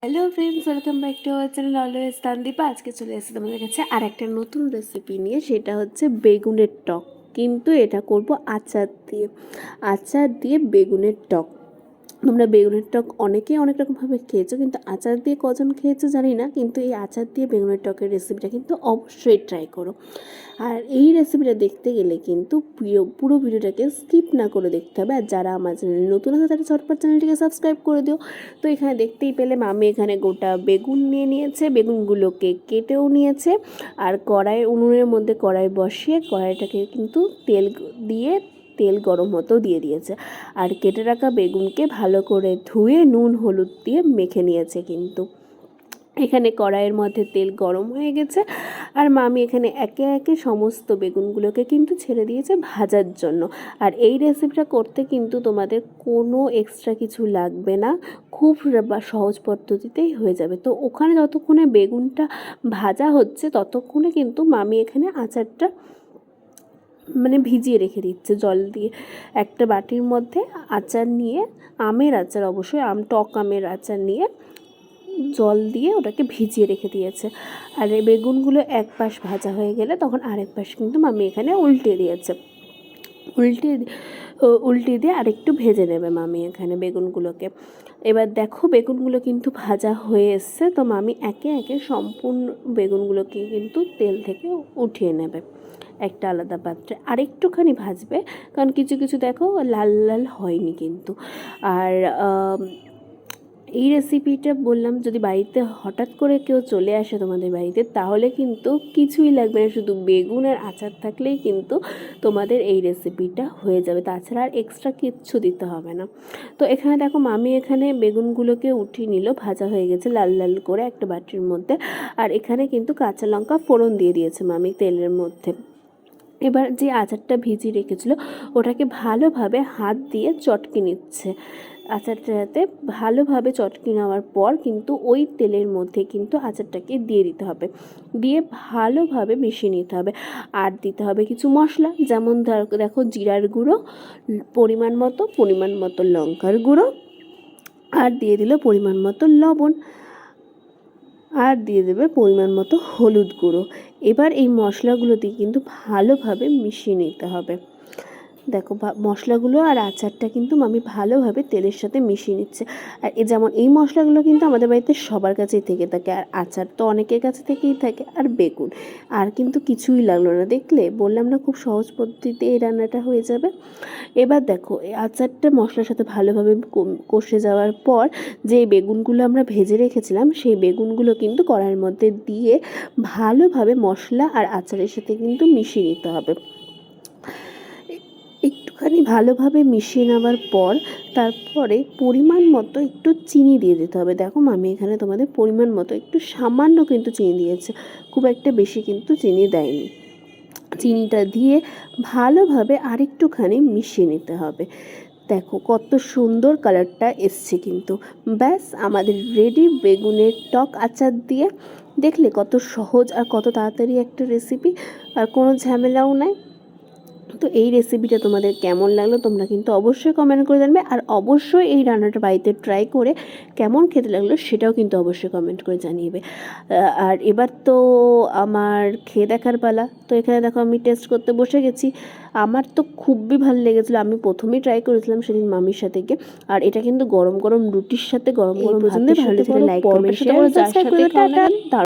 Hello friends, welcome back to our channel always Tandipa. আজকে চলে এসেছি তোমাদের কাছে আর একটা নতুন রেসিপি নিয়ে। সেটা হচ্ছে বেগুনের টক, কিন্তু এটা করব আচার দিয়ে বেগুনের টক। তোমরা বেগুনের টক অনেকেই অনেক রকমভাবে খেয়েছো, কিন্তু আচার দিয়ে কজন খেয়েছো জানি না, কিন্তু এই আচার দিয়ে বেগুনের টকের রেসিপিটা কিন্তু অবশ্যই ট্রাই করো। আর এই রেসিপিটা দেখতে গেলে কিন্তু পুরো ভিডিওটাকে স্কিপ না করে দেখতে হবে। আর যারা আমার চ্যানেলে নতুন আছে তারা ঝটপট চ্যানেলটিকে সাবস্ক্রাইব করে দিও। তো এখানে দেখতেই পেলে মামি এখানে গোটা বেগুন নিয়ে নিয়েছে, বেগুনগুলোকে কেটেও নিয়েছে। আর উনুনের মধ্যে কড়াই বসিয়ে কড়াইটাকে কিন্তু তেল গরম হতেও দিয়ে দিয়েছে। আর কেটে রাখা বেগুনকে ভালো করে ধুয়ে নুন হলুদ দিয়ে মেখে নিয়েছে। কিন্তু এখানে কড়াইয়ের মধ্যে তেল গরম হয়ে গেছে, আর মামি এখানে একে একে সমস্ত বেগুনগুলোকে কিন্তু ছেড়ে দিয়েছে ভাজার জন্য। আর এই রেসিপিটা করতে কিন্তু তোমাদের কোনো এক্সট্রা কিছু লাগবে না, খুব সহজ পদ্ধতিতেই হয়ে যাবে। তো ওখানে যতক্ষণে বেগুনটা ভাজা হচ্ছে ততক্ষণে কিন্তু মামি এখানে আচারটা ভিজিয়ে রেখে দিচ্ছে জল দিয়ে। একটা বাটির মধ্যে আচার নিয়ে, আমের আচার, অবশ্যই টক আমের আচার নিয়ে জল দিয়ে ওটাকে ভিজিয়ে রেখে দিয়েছে। আর এই বেগুনগুলো এক পাশ ভাজা হয়ে গেলে তখন আরেক পাশ কিন্তু মামি এখানে উল্টে দিয়েছে। উল্টে দিয়ে আরেকটু ভেজে নেবে মামি এখানে বেগুনগুলোকে। এবার দেখো বেগুনগুলো কিন্তু ভাজা হয়ে এসছে। তো মামি একে একে সম্পূর্ণ বেগুনগুলোকে কিন্তু তেল থেকে উঠিয়ে নেবে একটা আলাদা পাত্রে। আরেকটুখানি ভাজবে, কারণ কিছু কিছু দেখো লাল লাল হয়নি কিন্তু। আর এই রেসিপিটা বললাম, যদি বাড়িতে হঠাৎ করে কেউ চলে আসে তোমাদের বাড়িতে, তাহলে কিন্তু কিছুই লাগবে না, শুধু বেগুন আর আচার থাকলেই কিন্তু তোমাদের এই রেসিপিটা হয়ে যাবে। তাছাড়া আর এক্সট্রা কিচ্ছু দিতে হবে না। তো এখানে দেখো মামি এখানে বেগুনগুলোকে উঠিয়ে নিল, ভাজা হয়ে গেছে লাল লাল করে একটা বাটির মধ্যে। আর এখানে কিন্তু কাঁচা লঙ্কা ফোড়ন দিয়ে দিয়েছে মামি তেলের মধ্যে। এবার যে আচারটা ভিজিয়ে রেখেছিল ওটাকে ভালোভাবে হাত দিয়ে চটকে নিচ্ছে। আচারটাতে ভালোভাবে চটকে নেওয়ার পর কিন্তু ওই তেলের মধ্যে কিন্তু আচারটাকে দিয়ে দিতে হবে, দিয়ে ভালোভাবে মিশিয়ে নিতে হবে। আর দিতে হবে কিছু মশলা, যেমন দেখো জিরার গুঁড়ো পরিমাণ মতো লঙ্কার গুঁড়ো, আর দিয়ে দিল পরিমাণ মতো লবণ, আর দিয়ে দেবে পরিমাণ মতো হলুদ গুঁড়ো। এবার এই মশলাগুলো দিয়ে কিন্তু ভালোভাবে মিশিয়ে নিতে হবে। দেখো মশলাগুলো আর আচারটা কিন্তু মামি ভালোভাবে তেলের সাথে মিশিয়ে নিচ্ছে। আর যেমন এই মশলাগুলো কিন্তু আমাদের বাড়িতে সবার কাছেই থেকে থাকে, আর আচার তো অনেকের কাছে থেকেই থাকে। আর বেগুন আর কিন্তু কিছুই লাগলো না, দেখলে বললাম না খুব সহজ পদ্ধতিতে এই রান্নাটা হয়ে যাবে। এবার দেখো এই আচারটা মশলার সাথে ভালোভাবে কষে যাওয়ার পর যে বেগুনগুলো আমরা ভেজে রেখেছিলাম সেই বেগুনগুলো কিন্তু কড়াইয়ের মধ্যে দিয়ে ভালোভাবে মশলা আর আচারের সাথে কিন্তু মিশিয়ে নিতে হবে। একটুখানি ভালোভাবে মিশিয়ে নেওয়ার পর তারপরে পরিমাণ মতো একটু চিনি দিয়ে দিতে হবে। দেখো মামি এখানে তোমাদের পরিমাণ মতো একটু সামান্য কিন্তু চিনি দিয়েছে, খুব একটা বেশি কিন্তু চিনি দেয়নি। চিনিটা দিয়ে ভালোভাবে আরেকটুখানি মিশিয়ে নিতে হবে। দেখো কত সুন্দর কালারটা এসছে কিন্তু। ব্যাস আমাদের রেডি বেগুনের টক আচার দিয়ে। দেখলে কত সহজ আর কত তাড়াতাড়ি একটা রেসিপি, আর কোনো ঝামেলাও নাই। তো এই রেসিপিটা তোমাদের কেমন লাগলো তোমরা কিন্তু অবশ্যই কমেন্ট করে জানবে। আর অবশ্যই এই রান্নাটা বাড়িতে ট্রাই করে কেমন খেতে লাগলো সেটাও কিন্তু অবশ্যই কমেন্ট করে জানিয়ে। আর এবার তো আমার খেয়ে দেখার পালা। তো এখানে দেখো আমি টেস্ট করতে বসে গেছি। আমার তো খুবই ভালো লেগেছিলো, আমি প্রথমেই ট্রাই করেছিলাম সেদিন মামির সাথে গিয়ে। আর এটা কিন্তু গরম গরম রুটির সাথে গরম গরম ভাতের সাথে ভালো লাইক কমেন্ট শেয়ার যার সাথে